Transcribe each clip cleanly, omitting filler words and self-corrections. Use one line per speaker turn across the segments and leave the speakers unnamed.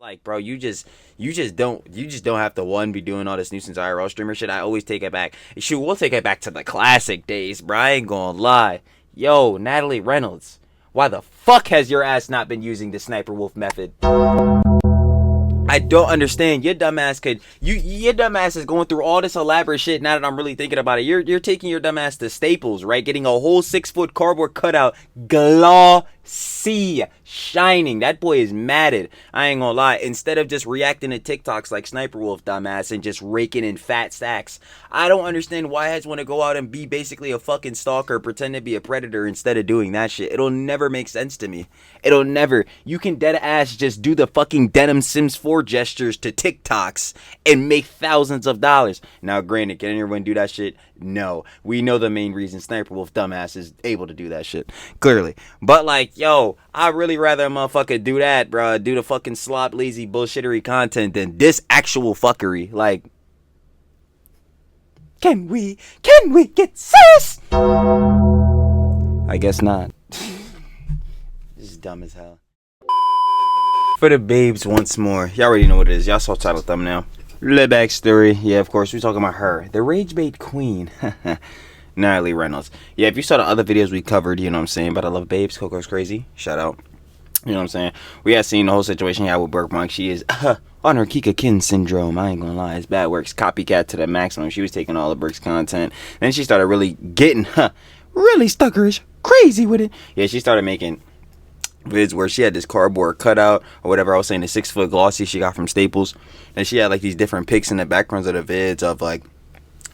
Like, bro, you just don't have to one be doing all this nuisance IRL streamer shit. I always take it back. Shoot, we'll take it back to the classic days, bro. I ain't gonna lie. Yo, Natalie Reynolds, why the fuck has your ass not been using the sniper wolf method? I don't understand. Your dumbass your dumbass is going through all this elaborate shit. Now that I'm really thinking about it, you're taking your dumbass to Staples, right? Getting a whole 6-foot cardboard cutout, glossy, shining. That boy is matted. I ain't gonna lie. Instead of just reacting to TikToks like Sniper Wolf dumbass and just raking in fat stacks, I don't understand why heads want to go out and be basically a fucking stalker, pretend to be a predator instead of doing that shit. It'll never make sense to me. It'll never. You can dead ass just do the fucking Denim Sims 4 gestures to TikToks and make thousands of dollars. Now, granted, can anyone do that shit? No. We know the main reason Sniper Wolf dumbass is able to do that shit. Clearly. But like, yo, I'd really rather a motherfucker do that, bro. Do the fucking slop, lazy, bullshittery content than this actual fuckery. Like, can we get sis? I guess not. This is dumb as hell. For the babes once more. Y'all already know what it is. Y'all saw title thumbnail. Little backstory. Yeah, of course, we're talking about her. The rage bait queen. Natalie Reynolds. Yeah, if you saw the other videos we covered, you know what I'm saying, but I love babes. Coco's crazy. Shout out. You know what I'm saying? We had seen the whole situation here with Brooke. She is on her Kika Kin syndrome. I ain't gonna lie. It's bad works. Copycat to the maximum. She was taking all of Brooke's content. Then she started really getting, really stuckerish, crazy with it. Yeah, she started making vids where she had this cardboard cutout or whatever I was saying, the 6-foot glossy she got from Staples. And she had like these different pics in the backgrounds of the vids of like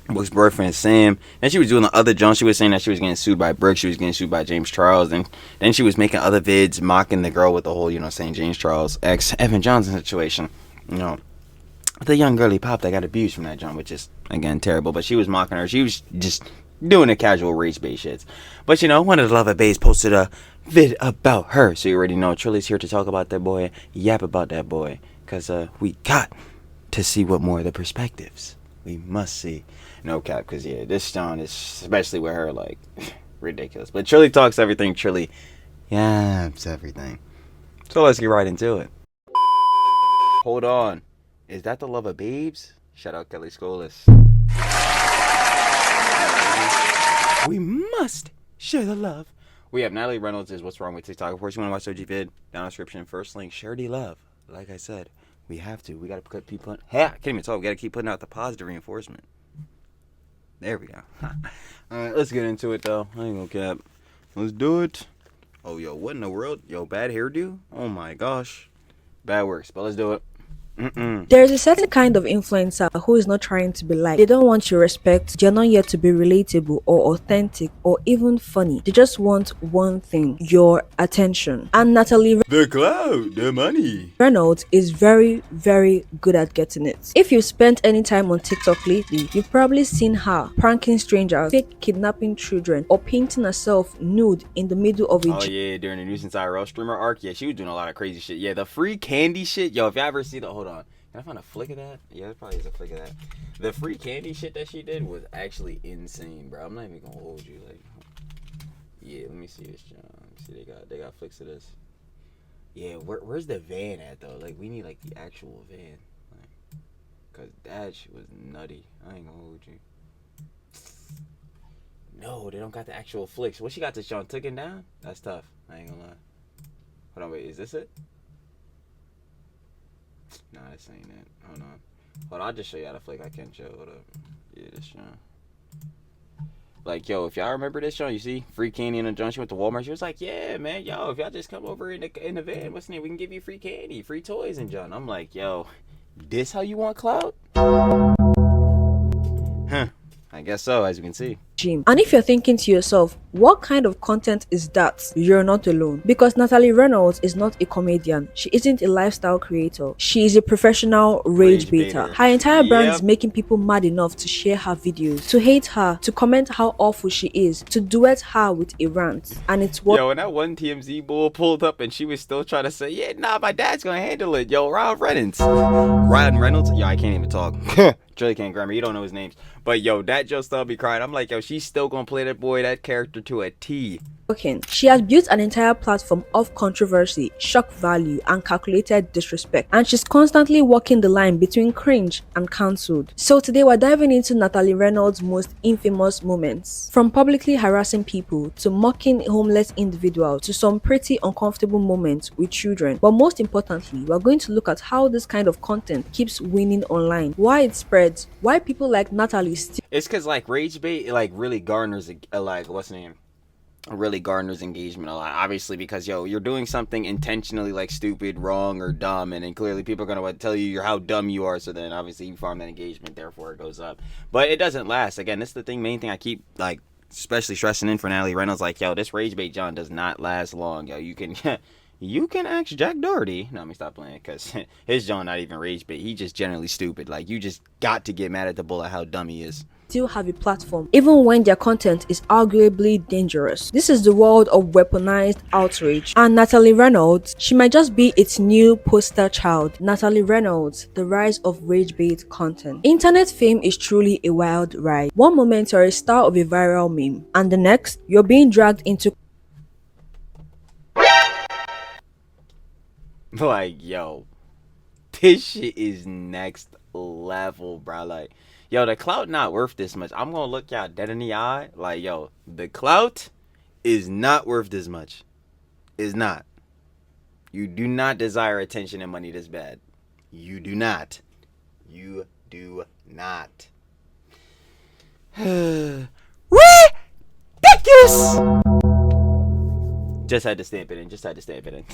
Brooke's boyfriend Sam. And she was doing the other junk. She was saying that she was getting sued by Brooke. She was getting sued by James Charles. And then she was making other vids mocking the girl with the whole, you know, saying James Charles ex Evan Johnson situation. You know, the young girly pop that got abused from that junk, which is again terrible. But she was mocking her. She was just doing the casual race bait shits. But you know, one of the Love It Bays posted a vid about her. So you already know Trilly's here to talk about that boy, yap about that boy. Cause we got to see what more of the perspectives we must see. No cap, cause yeah, this John is, especially with her, like ridiculous. But Trilly talks everything. Trilly yaps everything. So let's get right into it. Hold on, is that the Love of Babes? Shout out Kelly Scholas. We must share the love. We have Natalie Reynolds is What's Wrong with TikTok. Of course, you want to watch the OG vid, down in the description. First link, share the love. Like I said, we have to. We got to keep putting. Hey, I can't even talk. We got to keep putting out the positive reinforcement. There we go. Alright, let's get into it though. I ain't gonna cap. Let's do it. Oh, yo, what in the world? Yo, bad hairdo? Oh my gosh. Bad works, but let's do it.
There's a certain kind of influencer who is not trying to be liked. They don't want your respect. They're not yet to be relatable or authentic or even funny. They just want one thing, your attention. And Natalie
The cloud, the money.
Reynolds is very, very good at getting it. If you spent any time on TikTok lately, you've probably seen her pranking strangers, fake kidnapping children, or painting herself nude in the middle of a
Oh yeah, during the nuisance IRL streamer arc, yeah, she was doing a lot of crazy shit. Yeah, the free candy shit, yo, if y'all ever see the, hold on, can I find a flick of that? Yeah, there probably is a flick of that. The free candy shit that she did was actually insane, bro. I'm not even gonna hold you, like, yeah, let me see this, John. See, they got flicks of this. Yeah, where's the van at though? Like, we need like the actual van, like, cause that shit was nutty. I ain't gonna hold you. No, they don't got the actual flicks. What she got this John taken down? That's tough. I ain't gonna lie. Hold on, wait, is this it? Nah, this ain't it. Hold on, I'll just show you how to flick. I can't show. Hold up. Yeah, this John. Like, yo, if y'all remember this John, you see free candy in a John. She went to Walmart. She was like, yeah, man, yo, if y'all just come over in the van, what's the name? We can give you free candy, free toys, and John. I'm like, yo, this how you want clout? Huh. I guess so, as you can see.
And if you're thinking to yourself, what kind of content is that? You're not alone. Because Natalie Reynolds is not a comedian. She isn't a lifestyle creator. She is a professional rage baiter. Her entire brand is making people mad enough to share her videos, to hate her, to comment how awful she is, to duet her with a rant. And it's what—
Yo, when that one TMZ bull pulled up and she was still trying to say, yeah, nah, my dad's gonna handle it. Yo, Ryan Reynolds. Yo, I can't even talk. Trilly can't grammar. You don't know his names. But yo, that just still be crying. I'm like, yo, she's still gonna play that boy, that character to a T.
Okay. She has built an entire platform of controversy, shock value, and calculated disrespect, and she's constantly walking the line between cringe and cancelled. So today we're diving into Natalie Reynolds' most infamous moments, from publicly harassing people to mocking homeless individuals to some pretty uncomfortable moments with children. But most importantly, we're going to look at how this kind of content keeps winning online, why it spreads, why people like Natalie still.
It's because like rage bait like really garners like what's the name? Really garners engagement a lot, obviously, because you're doing something intentionally like stupid, wrong, or dumb, and then clearly people are gonna tell you how dumb you are, so then obviously you farm that engagement, therefore it goes up. But it doesn't last. Again, this is the main thing I keep like especially stressing in for Natalie Reynolds, like, this rage bait John does not last long. You can you can ask Jack Doherty. No, let me stop playing, because his John not even rage bait, he just generally stupid. Like, you just got to get mad at the bull at how dumb he is.
Still have a platform, even when their content is arguably dangerous. This is the world of weaponized outrage. And Natalie Reynolds, she might just be its new poster child. Natalie Reynolds, the rise of rage-bait content. Internet fame is truly a wild ride. One moment you're a star of a viral meme, and the next, you're being dragged into
like, this shit is next level, bro. Like, the clout not worth this much. I'm gonna look y'all dead in the eye. Like, the clout is not worth this much. It's not. You do not desire attention and money this bad. You do not. You do not. Ridiculous! Just had to stamp it in.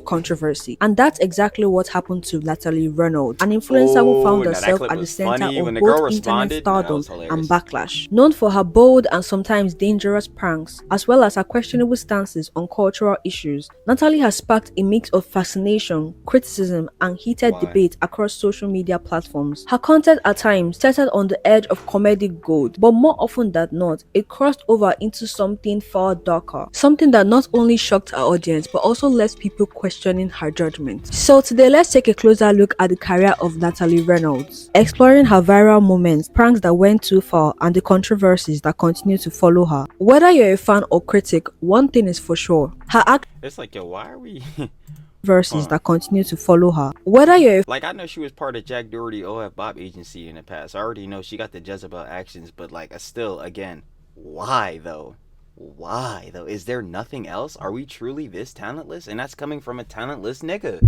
Controversy, and that's exactly what happened to Natalie Reynolds, an influencer who found herself at the center of both internet stardom and backlash. Known for her bold and sometimes dangerous pranks, as well as her questionable stances on cultural issues, Natalie has sparked a mix of fascination, criticism, and heated debate across social media platforms. Her content at times started on the edge of comedic gold, but more often than not, it crossed over into something far darker, something that not only shocked her audience but also left people questioning her judgment. So today, let's take a closer look at the career of Natalie Reynolds, exploring her viral moments, pranks that went too far, and the controversies that continue to follow her. Whether you're a fan or critic, one thing is for sure: her
it's like, why are we
verses that continue to follow her. Whether you're
like, I know she was part of Jack Doherty OF Bob agency in the past. I already know she got the Jezebel actions, but like, still, again, why though? Why though? Is there nothing else? Are we truly this talentless? And that's coming from a talentless nigga.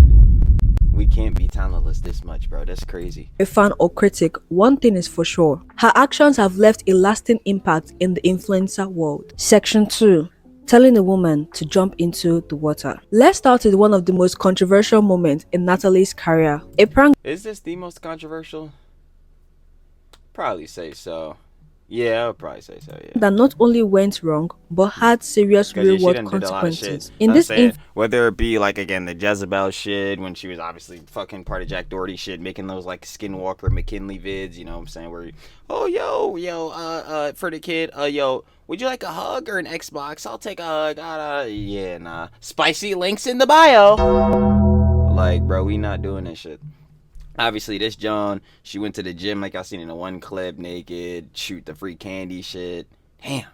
We can't be talentless this much, bro. That's crazy.
A fan or critic, one thing is for sure: her actions have left a lasting impact in the influencer world. Section 2. Telling a woman to jump into the water. Let's start with one of the most controversial moments in Natalie's career. A prank.
Is this the most controversial? Probably say so. Yeah, I'll probably say so, yeah.
That not only went wrong, but had serious real-world consequences. In this
whether it be, like, again, the Jezebel shit, when she was obviously fucking part of Jack Doherty shit, making those, like, Skinwalker McKinley vids, you know what I'm saying, where, for the kid, would you like a hug or an Xbox? I'll take a hug. Yeah, nah. Spicy links in the bio. Like, bro, we not doing this shit. Obviously, this Joan, she went to the gym like I seen in the one clip, naked, shoot the free candy shit. Damn.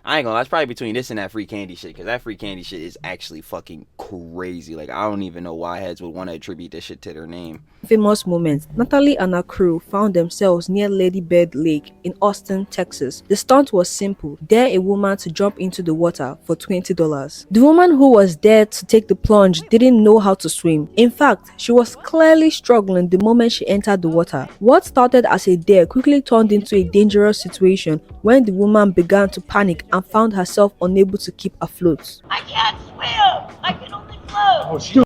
I ain't gonna lie, it's probably between this and that free candy shit, because that free candy shit is actually fucking crazy. Like, I don't even know why heads would want to attribute this shit to their name.
Famous moments. Natalie and her crew found themselves near Ladybird Lake in Austin, Texas. The stunt was simple: dare a woman to jump into the water for $20. The woman who was there to take the plunge didn't know how to swim. In fact, she was clearly struggling the moment she entered the water. What started as a dare quickly turned into a dangerous situation when the woman began to panic and found herself unable to keep afloat.
I can't swim! I can only float!
Oh, shit.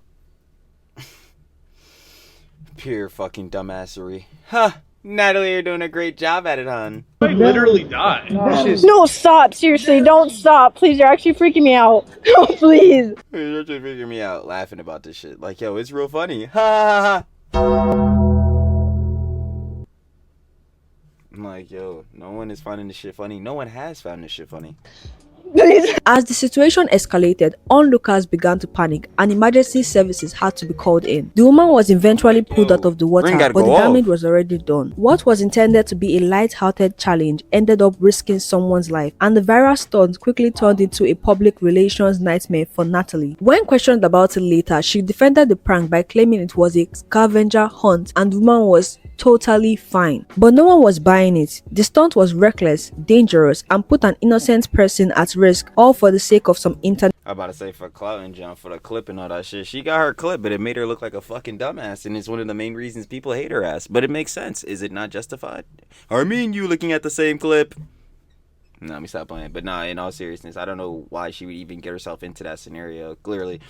Pure fucking dumbassery. Huh. Natalie, you're doing a great job at it, hon.
I literally died.
No, stop. Seriously, don't stop. Please, you're actually freaking me out. No, please.
You're actually freaking me out laughing about this shit. Like, it's real funny. Ha ha ha. I'm like, no one is finding this shit funny. No one has found this shit funny.
Please,
As the situation escalated, onlookers began to panic and emergency services had to be called in. The woman was eventually pulled out of the water, but the damage was already done. What was intended to be a light-hearted challenge ended up risking someone's life, and the viral stunt quickly turned into a public relations nightmare for Natalie. When questioned about it later, she defended the prank by claiming it was a scavenger hunt and the woman was totally fine. But no one was buying it. The stunt was reckless, dangerous, and put an innocent person at risk, all for the sake of some internet.
I'm about to say for clout and John for the clip and all that shit. She got her clip, but it made her look like a fucking dumbass, and it's one of the main reasons people hate her ass. But it makes sense. Is it not justified? Or me and you looking at the same clip? No, let me stop playing. But nah, in all seriousness, I don't know why she would even get herself into that scenario. Clearly,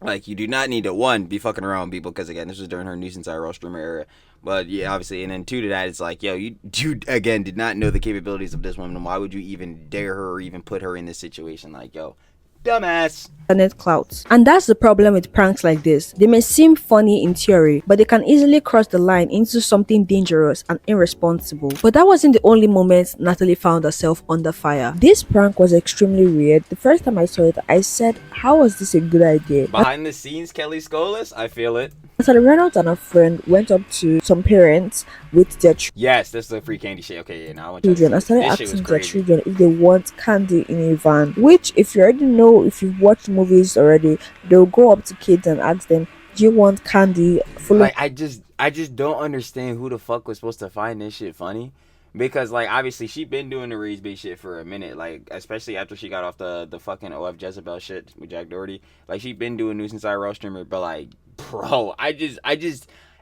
like, you do not need to, one, be fucking around people, because again, this was during her nuisance IRL streamer era. But yeah, obviously, and then two to that, it's like, yo, you again did not know the capabilities of this woman. Why would you even dare her or even put her in this situation? Like, yo, dumbass.
Internet clouds. And that's the problem with pranks like this. They may seem funny in theory, but they can easily cross the line into something dangerous and irresponsible. But that wasn't the only moment Natalie found herself under fire. This prank was extremely weird. The first time I saw it, I said, how was this a good idea?
Behind the scenes, Kelly Scolas, I feel it.
Natalie Reynolds and her friend went up to some parents with their
yes, this is a free candy shit. Okay, yeah, now I want
children. I started asking their children if they want candy in a van. Which, if you already know, if you've watched movies already, they'll go up to kids and ask them, "Do you want candy?"
Like, I just don't understand who the fuck was supposed to find this shit funny. Because, like, obviously, she been doing the rage-bait shit for a minute. Like, especially after she got off the fucking OF Jezebel shit with Jack Doherty. Like, she been doing nuisance IRL streamer. But, like, bro,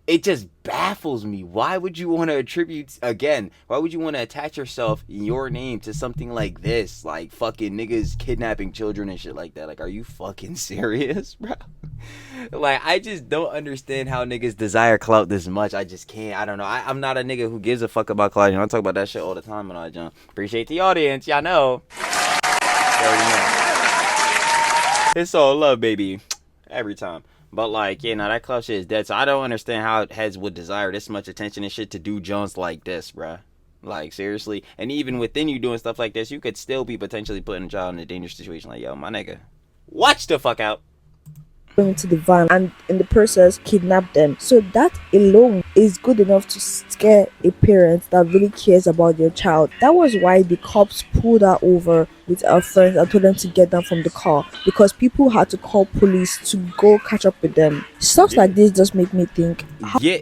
it just baffles me. Why would you want to attribute, again, why would you want to attach yourself, your name, to something like this? Like, fucking niggas kidnapping children and shit like that. Like, are you fucking serious, bro? Like, I just don't understand how niggas desire clout this much. I just can't. I don't know. I'm not a nigga who gives a fuck about clout. You know, I talk about that shit all the time and all that, John. Appreciate the audience. Y'all know. You already know. It's all love, baby. Every time. But, like, you know, that clout shit is dead. So I don't understand how heads would desire this much attention and shit to do Jones like this, bruh. Like, seriously. And even within you doing stuff like this, you could still be potentially putting a child in a dangerous situation. Like, yo, my nigga, watch the fuck out.
Into the van and in the process kidnap them. So that alone is good enough to scare a parent that really cares about their child. That was why the cops pulled her over with our friends and told them to get down from the car, because people had to call police to go catch up with them. Stuff like this just make me think,
yeah,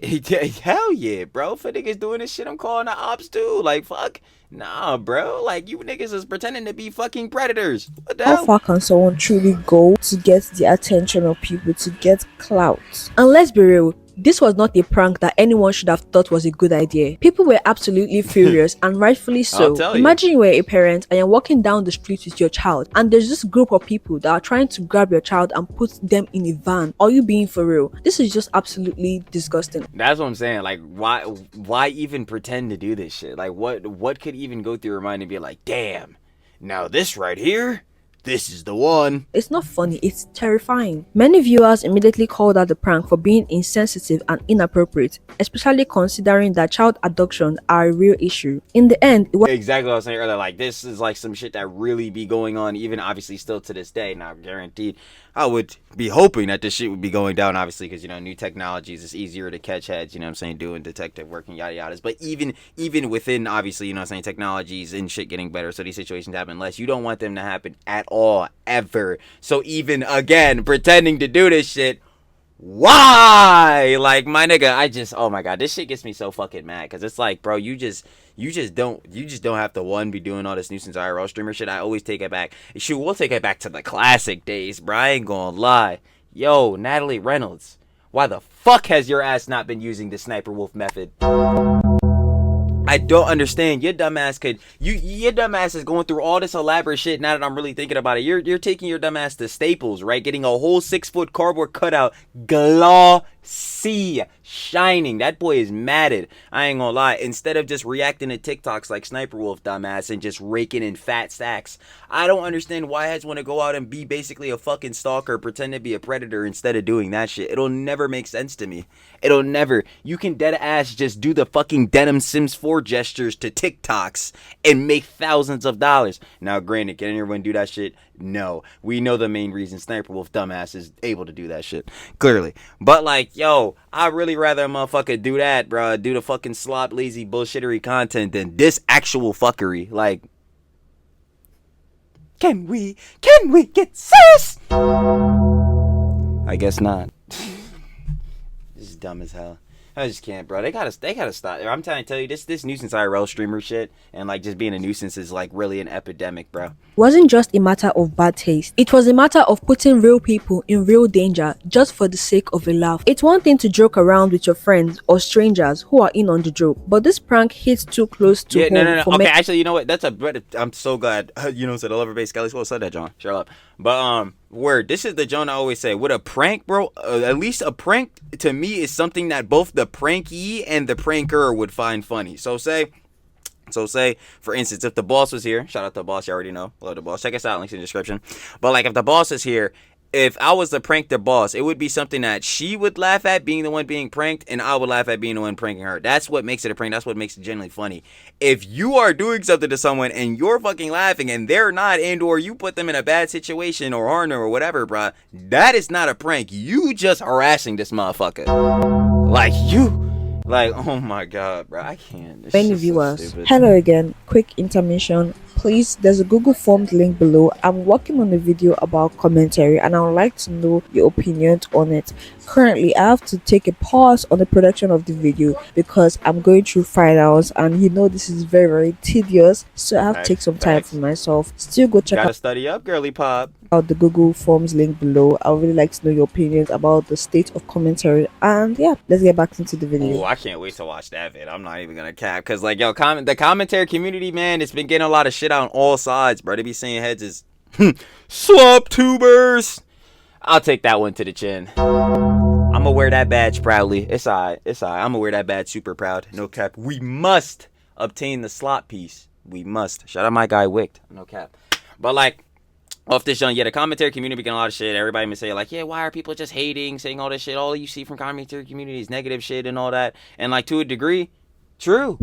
hell yeah, bro. For niggas doing this shit, I'm calling the ops too. Like, fuck. Nah, bro. Like, you niggas is pretending to be fucking predators. What the hell?
How far can someone truly go to get the attention of people, to get clout? And let's be real, this was not a prank that anyone should have thought was a good idea. People were absolutely furious, and rightfully so. Imagine you were a parent and you're walking down the street with your child, and there's this group of people that are trying to grab your child and put them in a van. Are you being for real? This is just absolutely disgusting.
That's what I'm saying. Like, why even pretend to do this shit? Like, what could even go through your mind and be like, damn, now this right here, this is the one.
It's not funny, it's terrifying. Many viewers immediately called out the prank for being insensitive and inappropriate, especially considering that child abductions are a real issue. In the end, it was
exactly what I was saying earlier. Like, this is like some shit that really be going on, even obviously still to this day. Now, guaranteed, I would be hoping that this shit would be going down, obviously, because, you know, new technologies, it's easier to catch heads, you know what I'm saying, doing detective work and yada yadas. But even within, obviously, you know what I'm saying, technologies and shit getting better, so these situations happen less. You don't want them to happen at all, ever. So even, again, pretending to do this shit, why? Like, my nigga, oh my god, this shit gets me so fucking mad, because it's like, bro, you just don't have to, one, be doing all this nuisance IRL streamer shit. I always take it back. Shoot, we'll take it back to the classic days, bro. I ain't gonna lie. Yo, Natalie Reynolds, why the fuck has your ass not been using the sniper wolf method? I don't understand. Your dumbass your dumbass is going through all this elaborate shit. Now that I'm really thinking about it, you're taking your dumbass to Staples, right? Getting a whole 6-foot cardboard cutout, glossy, shining. That boy is matted. I ain't gonna lie. Instead of just reacting to TikToks like Sniper Wolf dumbass and just raking in fat stacks, I don't understand why heads want to go out and be basically a fucking stalker, pretend to be a predator instead of doing that shit. It'll never make sense to me. It'll never. You can dead ass just do the fucking Denim Sims 4 gestures to TikToks and make thousands of dollars. Now, granted, can anyone do that shit? No. We know the main reason Sniper Wolf dumbass is able to do that shit. Clearly. But like, yo, I'd really rather a motherfucker do that, bro. Do the fucking slop, lazy, bullshittery content than this actual fuckery. Like, can we get sus? I guess not. This is dumb as hell. I just can't, bro. They gotta stop. I'm trying to tell you, this nuisance IRL streamer shit and like just being a nuisance is like really an epidemic, bro.
Wasn't just a matter of bad taste. It was a matter of putting real people in real danger just for the sake of a laugh. It's one thing to joke around with your friends or strangers who are in on the joke, but this prank hits too close to home.
No. Okay, actually, you know what? I'm so glad. You know, said the lover base Kelly School said that, John. Shut up. But word, this is the John I always say. With a prank, bro, at least a prank to me is something that both the prankee and the pranker would find funny. So say, for instance, if the boss was here, shout out to the boss, you already know. Hello, the boss. Check us out, links in the description. But like, if the boss is here, if I was to prank the boss, it would be something that she would laugh at being the one being pranked, and I would laugh at being the one pranking her. That's what makes it a prank. That's what makes it genuinely funny. If you are doing something to someone and you're fucking laughing and they're not, and or you put them in a bad situation or harm them or whatever, bruh, that is not a prank. You just harassing this motherfucker. Like, oh my god, bro, I can't.
Many viewers. Hello again. Quick intermission. Please, there's a Google Forms link below. I'm working on a video about commentary and I would like to know your opinions on it. Currently, I have to take a pause on the production of the video because I'm going through finals and you know this is very, very tedious. So I have to take some time for myself. Still go check
Gotta study up, girly pop.
out the Google Forms link below. I would really like to know your opinions about the state of commentary. And yeah, let's get back into the video.
Oh, I can't wait to watch that vid. I'm not even gonna cap because like, yo, the commentary community, man, it's been getting a lot of shit on all sides, bro. They be saying heads is slop tubers. I'll take that one to the chin. I'm gonna wear that badge proudly. It's alright. I'm gonna wear that badge super proud. No cap. We must obtain the slot piece. We must. Shout out my guy Wicked. No cap. But like, off this young, yeah, the commentary community getting a lot of shit. Everybody been saying like, yeah, why are people just hating, saying all this shit? All you see from commentary community is negative shit and all that. And like, to a degree, true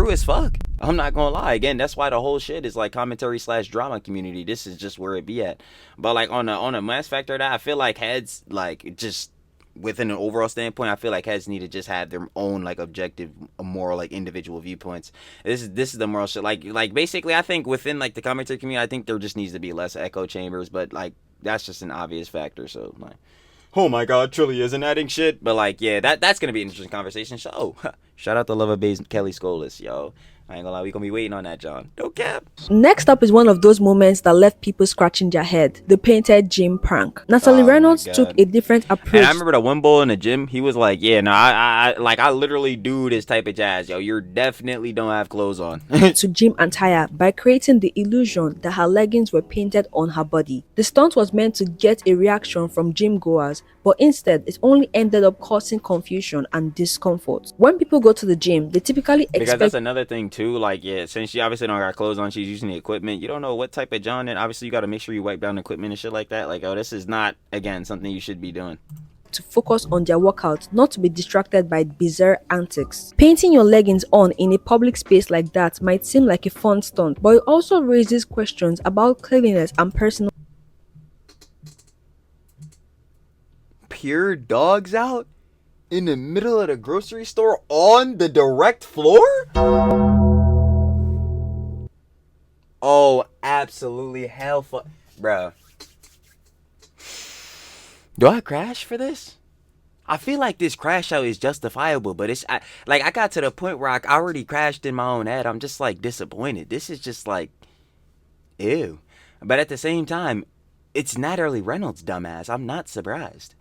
as fuck. I'm not gonna lie. Again, that's why the whole shit is like commentary / drama community. This is just where it be at. But like on a mass factor that I feel like heads, like just within an overall standpoint, I feel like heads need to just have their own like objective, moral, like individual viewpoints. This is the moral shit. Like basically, I think within like the commentary community, I think there just needs to be less echo chambers. But like that's just an obvious factor. So like, oh my god, Trilly isn't adding shit. But like, yeah, that's gonna be an interesting conversation. So shout out to Lover Bays Kelly Scholas, yo. I ain't gonna lie, we gonna be waiting on that, John. No cap.
Next up is one of those moments that left people scratching their head. The painted gym prank. Natalie Reynolds took a different approach.
And I remember the one boy in the gym, he was like, yeah, no, I literally do this type of jazz, yo. You definitely don't have clothes on.
to gym attire by creating the illusion that her leggings were painted on her body. The stunt was meant to get a reaction from gym goers, but instead it only ended up causing confusion and discomfort. When people go to the gym, they typically expect...
Because that's another thing too, like, yeah, since she obviously don't got clothes on, she's using the equipment, you don't know what type of John, and obviously you got to make sure you wipe down the equipment and shit like that. Like, oh, this is not, again, something you should be doing.
To focus on their workout, not to be distracted by bizarre antics. Painting your leggings on in a public space like that might seem like a fun stunt, but it also raises questions about cleanliness and personal...
Pure dogs out in the middle of the grocery store on the direct floor? Oh, absolutely hell bro. Do I crash for this? I feel like this crash out is justifiable, but it's I got to the point where I already crashed in my own head. I'm just like disappointed. This is just like, ew. But at the same time, it's Natalie Reynolds, dumbass. I'm not surprised.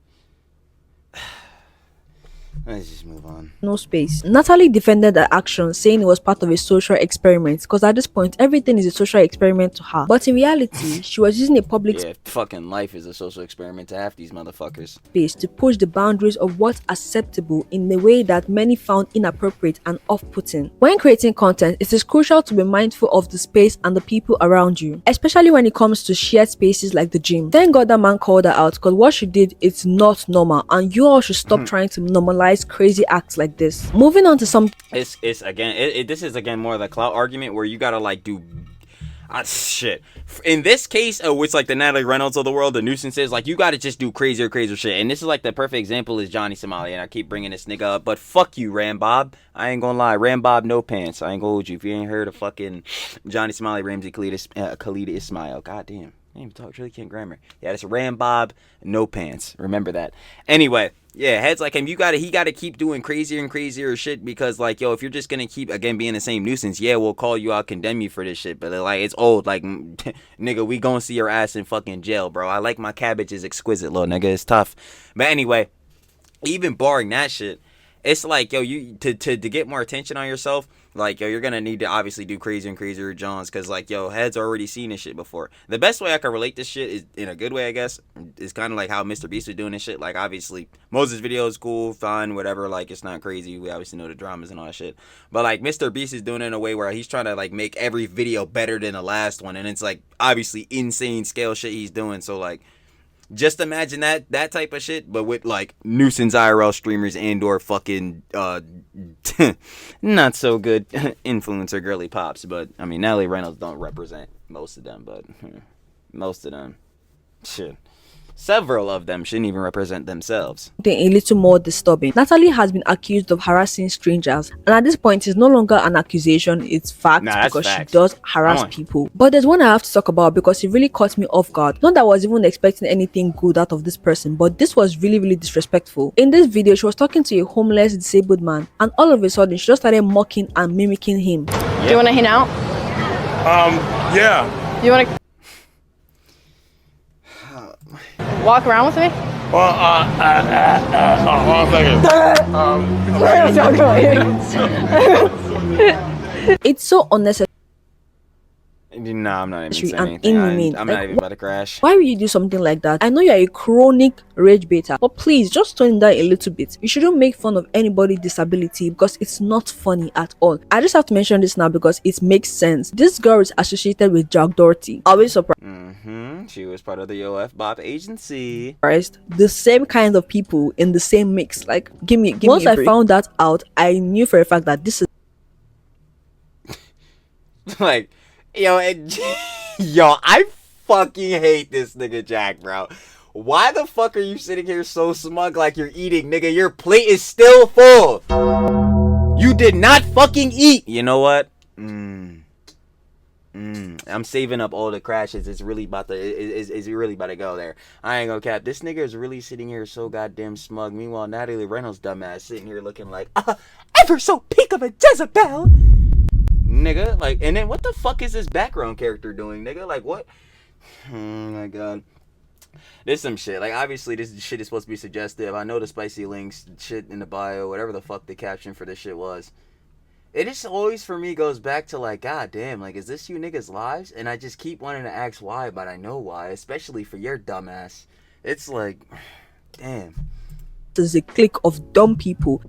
Let's just move on.
No space. Natalie defended the action, saying it was part of a social experiment because at this point everything is a social experiment to her. But in reality, she was using a public
Yeah, fucking life is a social experiment to half these motherfuckers.
space to push the boundaries of what's acceptable in a way that many found inappropriate and off-putting. When creating content, it is crucial to be mindful of the space and the people around you, especially when it comes to shared spaces like the gym. Thank God that man called her out because what she did is not normal and you all should stop trying to normalize crazy acts like this. Moving on to some
It's again this is again more of the clout argument where you gotta like do shit. In this case, it's like the Natalie Reynolds of the world, the nuisances, like you gotta just do crazier shit. And this is like the perfect example is Johnny Somali, and I keep bringing this nigga up, but fuck you, Rambob. I ain't gonna lie, Rambob no pants. I ain't gonna hold you. If you ain't heard of fucking Johnny Somali, Ramsey Khalida Ismail, goddamn. I ain't even talk really can't grammar. Yeah, it's Rambob, no pants. Remember that. Anyway, yeah, heads like him, he gotta keep doing crazier and crazier shit because like, yo, if you're just gonna keep again being the same nuisance, yeah, we'll call you out, condemn you for this shit. But like, it's old, like, nigga, we gonna see your ass in fucking jail, bro. I like my cabbages exquisite, little nigga. It's tough. But anyway, even barring that shit, it's like, yo, you to get more attention on yourself, like, yo, you're gonna need to obviously do crazier and crazier Johns, because like, yo, heads already seen this shit before. The best way I can relate this shit is in a good way, I guess, is kind of like how Mr. Beast was doing this shit. Like, obviously Moses' video is cool, fine, whatever, like, it's not crazy, we obviously know the dramas and all that shit, but like Mr. Beast is doing it in a way where he's trying to like make every video better than the last one, and it's like obviously insane scale shit he's doing. So like, just imagine that type of shit, but with like nuisance IRL streamers and or fucking not so good influencer girly pops. But I mean, Natalie Reynolds don't represent most of them, but most of them, shit. Several of them shouldn't even represent themselves.
A little more disturbing. Natalie has been accused of harassing strangers, and at this point it's no longer an accusation, it's fact, because
facts.
she does harass people. But there's one I have to talk about because it really caught me off guard. Not that I was even expecting anything good out of this person, but this was really disrespectful. In this video, she was talking to a homeless disabled man, and all of a sudden she just started mocking and mimicking him.
Do you want to hang out?
Yeah.
Do you want to walk around with me?
Well, one second.
It's so unnecessary.
No, I'm not even saying
and
anything.
inhumane.
I'm
Like,
not even about to crash.
Why would you do something like that? I know you're a chronic rage baiter, but please just tone it down a little bit. You shouldn't make fun of anybody's disability because it's not funny at all. I just have to mention this now because it makes sense. This girl is associated with Jack Doherty. Always surprised.
She was part of the OF Bob agency.
The same kind of people in the same mix. Like, give me once I found that out, I knew for a fact that this is
Like, yo, I fucking hate this nigga Jack, bro. Why the fuck are you sitting here so smug like you're eating, nigga? Your plate is still full. You did not fucking eat. You know what? I'm saving up all the crashes. It's really about to go there. I ain't gonna cap. This nigga is really sitting here so goddamn smug. Meanwhile, Natalie Reynolds dumbass sitting here looking like ever so pink of a Jezebel. Nigga, like, and then what the fuck is this background character doing, nigga? Like, what? Oh my god. There's some shit. Like, obviously, this shit is supposed to be suggestive. I know the spicy links, shit in the bio, whatever the fuck the caption for this shit was. It just always, for me, goes back to, like, god damn, like, is this you niggas' lives? And I just keep wanting to ask why, but I know why, especially for your dumbass. It's like, damn.
There's a clique of dumb people,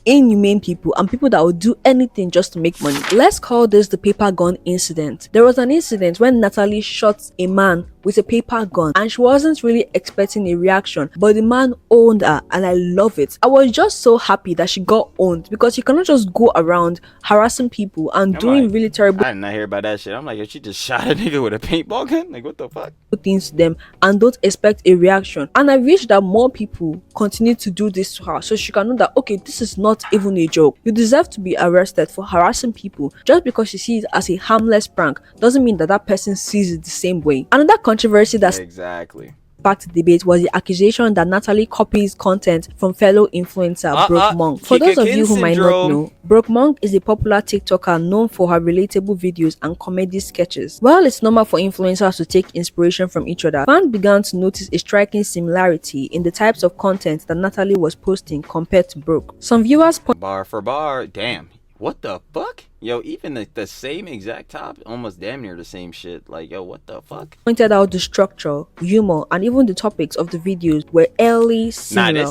inhumane people, and people that would do anything just to make money. Let's call this the paper gun incident. There was an incident when Natalie shot a man with a paper gun and she wasn't really expecting a reaction, but the man owned her, and I love it. I was just so happy that she got owned because you cannot just go around harassing people and doing really terrible
I did not hear about that shit. I'm like, yo, she just shot a nigga with a paintball gun? Like, what the fuck?
things to them and don't expect a reaction. And I wish that more people continue to do this to her so she can know that, okay, this is not even a joke. You deserve to be arrested for harassing people. Just because she sees it as a harmless prank doesn't mean that that person sees it the same way. Another controversy that's
exactly
sparked debate was the accusation that Natalie copies content from fellow influencer Brooke Monk. For those of you who might not know, Brooke Monk is a popular TikToker known for her relatable videos and comedy sketches. While it's normal for influencers to take inspiration from each other, fans began to notice a striking similarity in the types of content that Natalie was posting compared to Brooke. Some viewers
bar for bar, damn. What the fuck? Yo, even the same exact top, almost damn near the same shit. Like, yo, what the fuck?
Pointed out the structure, humor, and even the topics of the videos were eerily similar.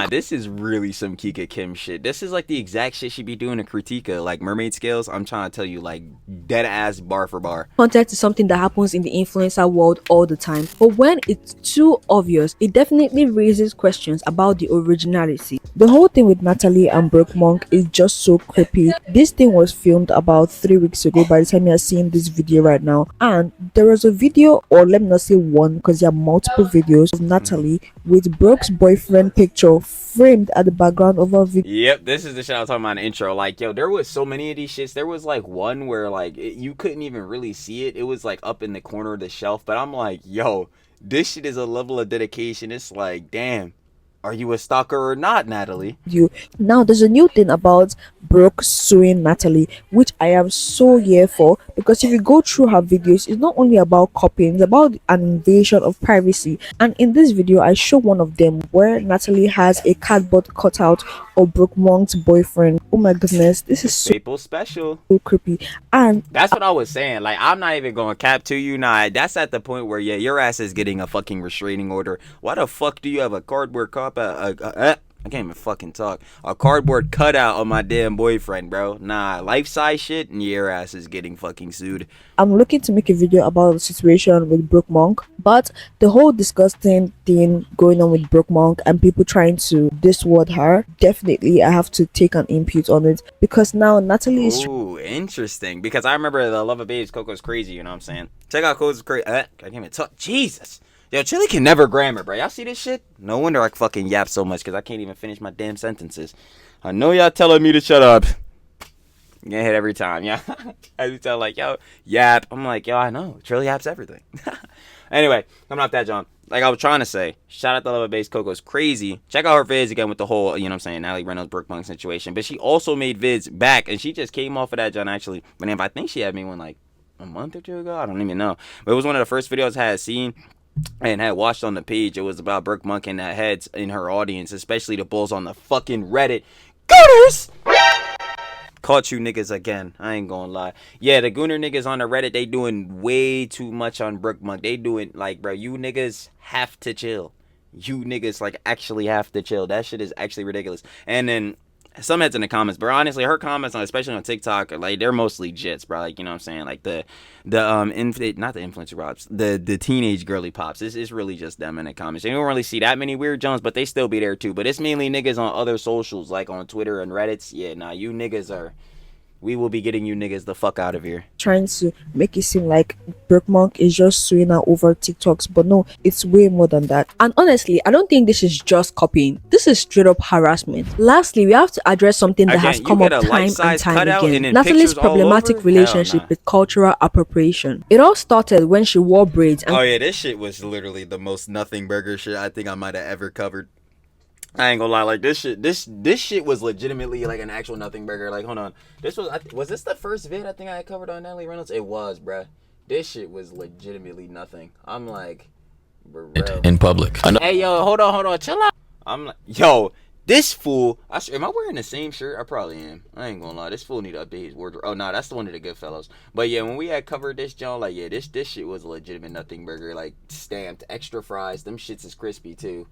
This is really some Kika Kim shit. This is like the exact shit she be doing to Kritika, like mermaid scales. I'm trying to tell you, like, dead ass bar for bar.
Content is something that happens in the influencer world all the time, but when it's too obvious, it definitely raises questions about the originality. The whole thing with Natalie and Brooke Monk is just so creepy. This thing was filmed about 3 weeks ago by the time you're seeing this video right now, and there was a video, or let me not say one because there are multiple videos of Natalie with Brooke's boyfriend picture framed at the background of her video.
Yep, this is the shit I was talking about in the intro. Like, yo, there was so many of these shits. There was like one where like you couldn't even really see it. It was like up in the corner of the shelf, but I'm like, yo, this shit is a level of dedication. It's like, damn, are you a stalker or not, Natalie?
Now, there's a new thing about Brooke suing Natalie, which I am so here for, because if you go through her videos, it's not only about copying, it's about an invasion of privacy. And in this video, I show one of them where Natalie has a cardboard cutout of Brooke Monk's boyfriend. Oh my goodness, this is so
special,
so creepy. And
that's what I was saying. Like, I'm not even going to cap to you. Nah, that's at the point where, yeah, your ass is getting a fucking restraining order. Why the fuck do you have a cardboard cutout? I can't even fucking talk. A cardboard cutout of my damn boyfriend, bro. Nah, life-size shit, and your ass is getting fucking sued.
I'm looking to make a video about the situation with Brooke Monk, but the whole disgusting thing going on with Brooke Monk and people trying to dissuade her, definitely I have to take an input on it, because now Natalie is...
Ooh, interesting. Because I remember the Love of Babes, Coco's Crazy, you know what I'm saying? Check out Coco's Crazy. I can't even talk. Jesus. Yo, Chili can never grammar, bro. Y'all see this shit? No wonder I fucking yap so much, because I can't even finish my damn sentences. I know y'all telling me to shut up. You get hit every time, yeah. I do tell, like, yo, yap. I'm like, yo, I know. Chili yaps everything. Anyway, coming off that, John. Like I was trying to say, shout out to Love of Base Coco's Crazy. Check out her vids again with the whole, you know what I'm saying, Natalie Reynolds, Brooke Monk situation. But she also made vids back, and she just came off of that, John, actually. But I think she had me one, like, a month or two ago. I don't even know. But it was one of the first videos I had seen and had watched on the page. It was about Brooke Monk and that heads in her audience, especially the bulls on the fucking Reddit. Gooners! Caught you niggas again. I ain't gonna lie. Yeah, the gooner niggas on the Reddit, they doing way too much on Brooke Monk. They doing, like, bro, you niggas have to chill. You niggas, like, actually have to chill. That shit is actually ridiculous. And then some heads in the comments, but honestly, her comments, especially on TikTok, like, they're mostly jits, bro. Like, you know what I'm saying? Like, not the influencer pops, the teenage girly pops. It's really just them in the comments. You don't really see that many weird Jones, but they still be there too. But it's mainly niggas on other socials, like on Twitter and Reddits. Yeah, nah, you niggas are... We will be getting you niggas the fuck out of here.
Trying to make it seem like Brooke Monk is just suing her over TikToks, but no, it's way more than that. And honestly, I don't think this is just copying. This is straight up harassment. Lastly, we have to address something that has come up time and time again. Natalie's problematic relationship with cultural appropriation. It all started when she wore braids.
Oh yeah, this shit was literally the most nothing burger shit I think I might have ever covered. I ain't gonna lie, like, this shit was legitimately like an actual nothing burger. Like, hold on, was this the first vid I think I had covered on Natalie Reynolds? It was, bruh. This shit was legitimately nothing. I'm like, bro.
In public.
Hey, yo, hold on, chill out. I'm like, yo, this fool. Am I wearing the same shirt? I probably am. I ain't gonna lie, this fool need to update his wardrobe. Oh no, that's the one of the Goodfellas. But yeah, when we had covered this, John, like, yeah, this shit was a legitimate nothing burger, like, stamped, extra fries. Them shits is crispy too.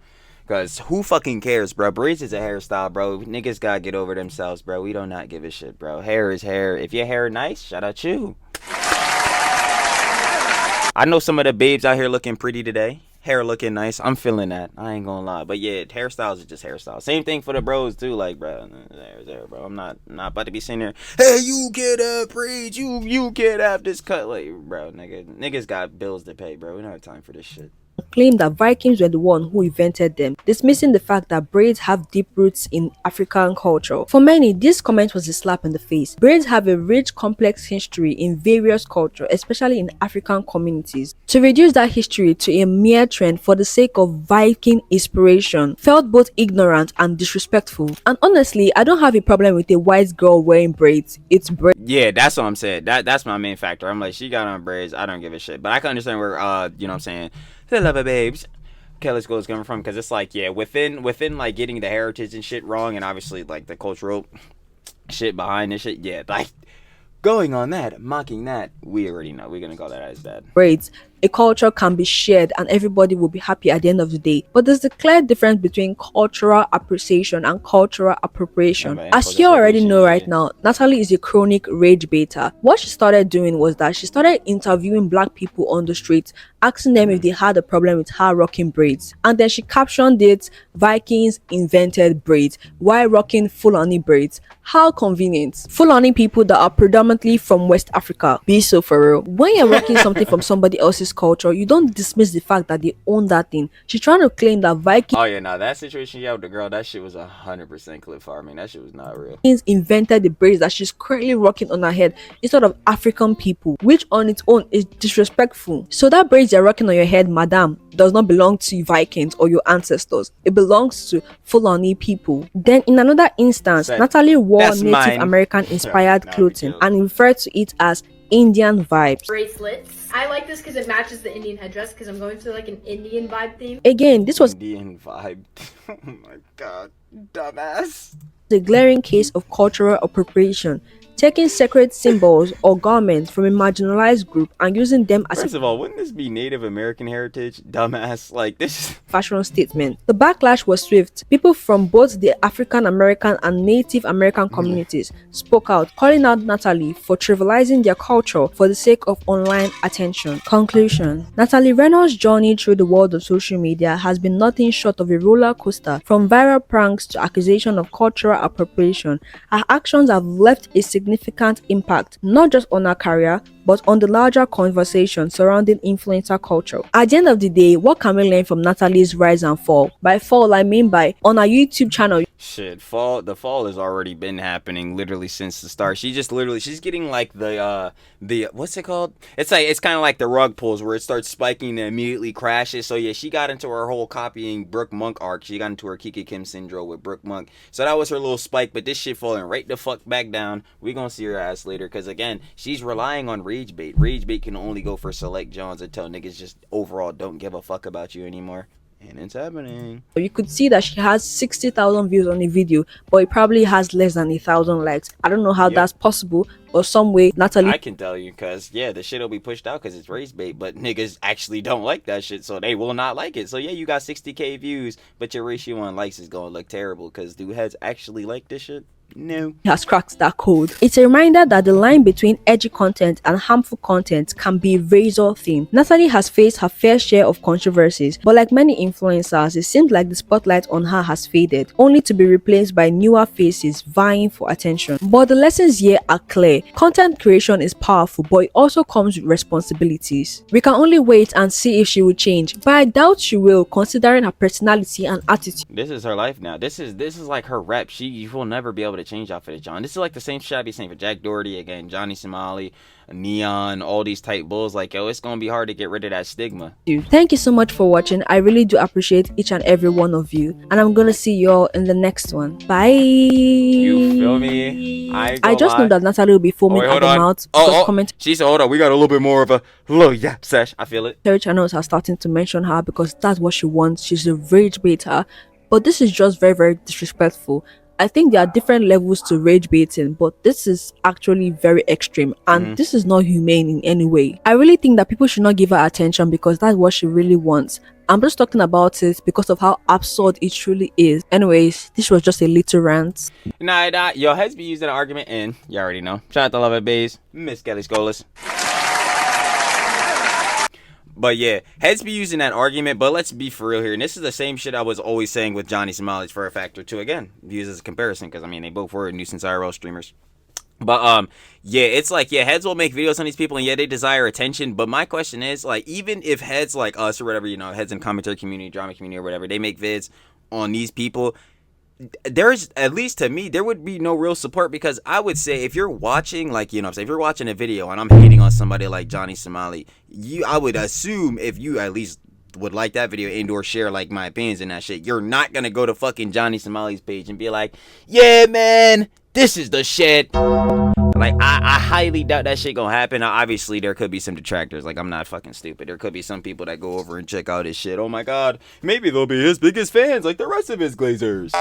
Cause who fucking cares, bro? Braids is a hairstyle, bro. Niggas gotta get over themselves, bro. We do not give a shit, bro. Hair is hair. If your hair nice, shout out you. I know some of the babes out here looking pretty today. Hair looking nice. I'm feeling that. I ain't gonna lie. But yeah, hairstyles are just hairstyles. Same thing for the bros too. Like, bro, bro. I'm not about to be sitting there. Hey, you can't have braids. You can't have this cut. Like, bro, niggas got bills to pay, bro. We don't have time for this shit.
claimed that Vikings were the one who invented them, dismissing the fact that braids have deep roots in African culture. For many, this comment was a slap in the face. Braids have a rich, complex history in various cultures, especially in African communities. To reduce that history to a mere trend for the sake of Viking inspiration felt both ignorant and disrespectful. And honestly, I don't have a problem with a white girl wearing braids. It's braids.
Yeah, that's what I'm saying. That's my main factor. I'm like, she got on braids. I don't give a shit. But I can understand where, you know what I'm saying, the love of babes, Kelly School is coming from, because it's like, yeah, within like getting the heritage and shit wrong, and obviously like the cultural shit behind this shit, yeah, like going on that, mocking that, we already know we're gonna call that as bad.
Braids. A culture can be shared and everybody will be happy at the end of the day. But there's a clear difference between cultural appreciation and cultural appropriation. As you already know right now, Natalie is a chronic rage baiter. What she started doing was that she started interviewing black people on the streets, asking them if they had a problem with her rocking braids. And then she captioned it, Vikings invented braids while rocking Fulani braids. How convenient. Fulani people that are predominantly from West Africa. Be so for real. When you're rocking something from somebody else's culture, you don't dismiss the fact that they own that thing. She's trying to claim that Vikings
Oh yeah, nah, that situation yeah with the girl, that shit was 100% clip farming. That shit was not real.
invented the braids that she's currently rocking on her head instead of African people, which on its own is disrespectful. So that braids you're rocking on your head, madam, does not belong to Vikings or your ancestors. It belongs to Fulani people. Then in another instance, Natalie wore Native American inspired clothing and referred to it as Indian vibes.
Bracelets. I like this because it matches the Indian headdress because I'm going for like an Indian vibe theme.
Again, this was
Indian vibe. Oh my god, dumbass.
a glaring case of cultural appropriation, taking sacred symbols or garments from a marginalized group and using them as
First of all, wouldn't this be Native American heritage? Dumbass. Like this
a fashion statement. The backlash was swift. People from both the African American and Native American communities spoke out, calling out Natalie for trivializing their culture for the sake of online attention. Conclusion. Natalie Reynolds' journey through the world of social media has been nothing short of a roller coaster. From viral pranks to accusation of cultural appropriation, her actions have left a significant impact, not just on her career, but on the larger conversation surrounding influencer culture. At the end of the day, what can we learn from Natalie's rise and fall? By fall, I mean by on her YouTube channel.
shit, the fall has already been happening literally since the start. She's getting like the what's it called? It's kind of like the rug pulls where it starts spiking and immediately crashes. So yeah, she got into her whole copying Brooke Monk arc. She got into her Kiki Kim syndrome with Brooke Monk. So that was her little spike, but this shit falling right the fuck back down. We gonna see her ass later, because again, she's relying on rage bait. Rage bait can only go for select Johns until niggas just overall don't give a fuck about you anymore. And it's happening.
You could see that she has 60,000 views on a video, but it probably has less than 1,000 likes. I don't know how that's possible, but some way Natalie...
I can tell you, because, yeah, the shit will be pushed out because it's race bait, but niggas actually don't like that shit, so they will not like it. So, yeah, you got 60k views, but your ratio on likes is going to look terrible, because do heads actually like this shit? No.
Has cracked that code. It's a reminder that the line between edgy content and harmful content can be razor thin. Natalie has faced her fair share of controversies, but like many influencers, it seems like the spotlight on her has faded, only to be replaced by newer faces vying for attention. But the lessons here are clear. Content creation is powerful, but it also comes with responsibilities. We can only wait and see if she will change, but I doubt she will, considering her personality and attitude.
This is her life now. This is like her rep. You will never be able to change outfit of John. This is like the same shit I be saying for Jack Doherty again, Johnny Somali, Neon, all these type bulls. Like, yo, it's gonna be hard to get rid of that stigma.
Thank you so much for watching. I really do appreciate each and every one of you, and I'm gonna see you all in the next one. Bye.
You feel me?
I just know that Natalie will be foaming at the mouth.
She said, hold on, we got a little bit more of a little yap sesh. I feel it.
Her channels are starting to mention her because that's what she wants. She's a rage baiter, but this is just very, very disrespectful. I think there are different levels to rage baiting, but this is actually very extreme, and this is not humane in any way. I really think that people should not give her attention because that's what she really wants. I'm just talking about it because of how absurd it truly is. Anyways, this was just a little rant.
Nah, your heads be using an argument, and you already know. Shout out to Love It Bays, Miss Kelly Scholas. But yeah, heads be using that argument, but let's be for real here. And this is the same shit I was always saying with Johnny Somali's for a factor too. Again, views as a comparison, because I mean, they both were nuisance IRL streamers. But yeah, it's like, yeah, heads will make videos on these people, and yeah, they desire attention. But my question is, like, even if heads like us or whatever, you know, heads in commentary community, drama community or whatever, they make vids on these people, there's, at least to me, there would be no real support. Because I would say, if you're watching, like, you know what I'm saying, if you're watching a video and I'm hating on somebody like Johnny Somali, I would assume, if you at least would like that video and or share like my opinions and that shit, you're not gonna go to fucking Johnny Somali's page and be like, yeah man, this is the shit. Like, I highly doubt that shit gonna happen. Now, obviously, there could be some detractors. Like, I'm not fucking stupid. There could be some people that go over and check out his shit. Oh my god, maybe they'll be his biggest fans like the rest of his glazers.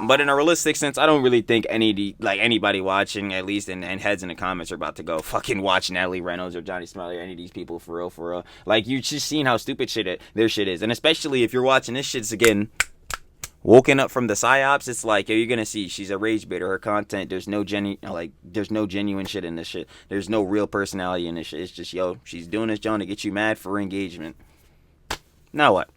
But in a realistic sense, I don't really think anybody watching, at least, and heads in the comments, are about to go fucking watch Natalie Reynolds or Johnny Smiley or any of these people for real, for real. Like, you just seen how stupid their shit is. And especially if you're watching this shit's again woken up from the psyops, it's like, you're gonna see she's a rage baiter. Her content, there's no genuine shit in this shit. There's no real personality in this shit. It's just, yo, she's doing this John to get you mad for engagement. Now what?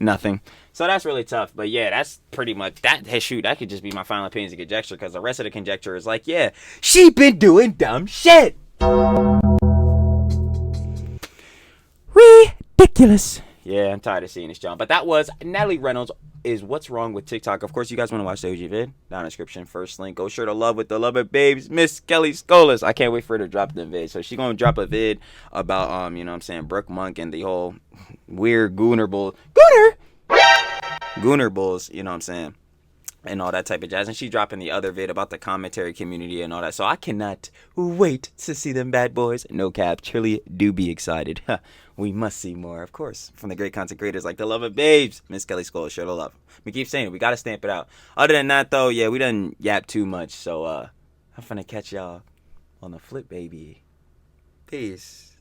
Nothing. So that's really tough. But yeah, that's pretty much that. Hey, shoot, that could just be my final opinions and conjecture, because the rest of the conjecture is like, yeah, she been doing dumb shit. Ridiculous. Yeah, I'm tired of seeing this, John. But that was Natalie Reynolds is What's Wrong with TikTok. Of course, you guys want to watch the OG vid, down in the description, first link. Go share the love with the Ladybird babes, Miss Kelly Scholas. I can't wait for her to drop the vid. So she's gonna drop a vid about you know what I'm saying, Brooke Monk and the whole weird Gooner Bulls, you know what I'm saying, and all that type of jazz. And she's dropping the other vid about the commentary community and all that. So I cannot wait to see them bad boys. No cap, truly do be excited. We must see more, of course, from the great content creators like the Love of Babes, Miss Kelly Scholar, share the love. We keep saying it, we gotta stamp it out. Other than that, though, yeah, we done yap too much. So I'm finna catch y'all on the flip, baby. Peace.